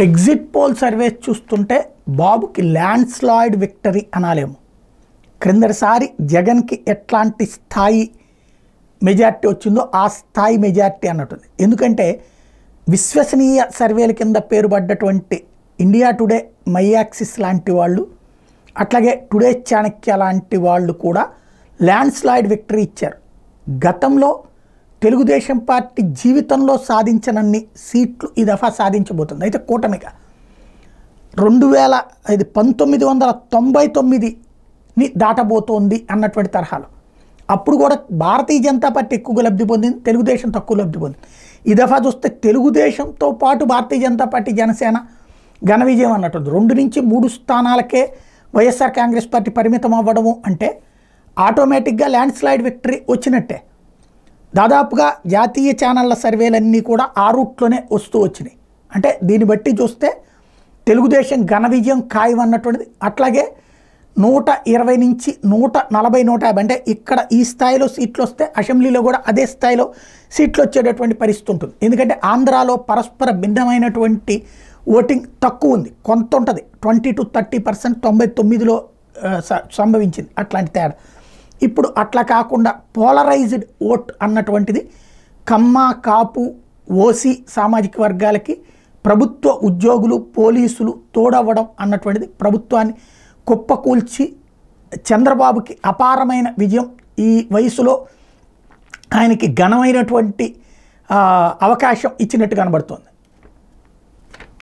Exit poll survey చూస్తుంటే బాబుకి land slide victory అనాలేము. క్రిందటిసారి జగన్కి ఎట్లాంటి స్థాయి మెజార్టీ వచ్చిందో ఆ స్థాయి మెజార్టీ అన్నట్టుంది. ఎందుకంటే విశ్వసనీయ సర్వేల కింద పేరుపడ్డటువంటి ఇండియా టుడే, మై యాక్సిస్ లాంటి వాళ్ళు, అట్లాగే టుడే చాణక్య లాంటి వాళ్ళు కూడా ల్యాండ్ స్లైడ్ విక్టరీ ఇచ్చారు. గతంలో తెలుగుదేశం పార్టీ జీవితంలో సాధించనన్ని సీట్లు ఈ దఫా సాధించబోతుంది. అయితే కూటమిగా 1999ని దాటబోతోంది అన్నటువంటి తరహాలో. అప్పుడు కూడా భారతీయ జనతా పార్టీ ఎక్కువగా లబ్ధి పొందింది, తెలుగుదేశం తక్కువ లబ్ధి పొందింది. ఈ దఫా చూస్తే తెలుగుదేశంతో పాటు భారతీయ జనతా పార్టీ, జనసేన ఘన విజయం అన్నట్టుంది. 2 నుంచి 3 స్థానాలకే వైఎస్ఆర్ కాంగ్రెస్ పార్టీ పరిమితం అవ్వడము అంటే ఆటోమేటిక్గా ల్యాండ్ స్లైడ్ విక్టరీ వచ్చినట్టే. దాదాపుగా జాతీయ ఛానళ్ళ సర్వేలన్నీ కూడా ఆ రూట్లోనే వస్తూ వచ్చినాయి. అంటే దీన్ని బట్టి చూస్తే తెలుగుదేశం ఘన విజయం ఖాయం అన్నటువంటిది. అట్లాగే 120 నుంచి 140, 150 అంటే ఇక్కడ ఈ స్థాయిలో సీట్లు వస్తే అసెంబ్లీలో కూడా అదే స్థాయిలో సీట్లు వచ్చేటటువంటి పరిస్థితి ఉంటుంది. ఎందుకంటే ఆంధ్రాలో పరస్పర భిన్నమైనటువంటి ఓటింగ్ తక్కువ ఉంది, కొంత ఉంటుంది. 20 to 30% 99లో సంభవించింది అట్లాంటి తేడా. ఇప్పుడు అట్లా కాకుండా పోలరైజ్డ్ ఓట్ అన్నటువంటిది కమ్మ, కాపు, ఓసీ సామాజిక వర్గాలకి ప్రభుత్వ ఉద్యోగులు, పోలీసులు తోడవ్వడం అన్నటువంటిది ప్రభుత్వాన్ని కుప్పకూల్చి చంద్రబాబుకి అపారమైన విజయం, ఈ వయసులో ఆయనకి ఘనమైనటువంటి అవకాశం ఇచ్చినట్టు కనబడుతోంది.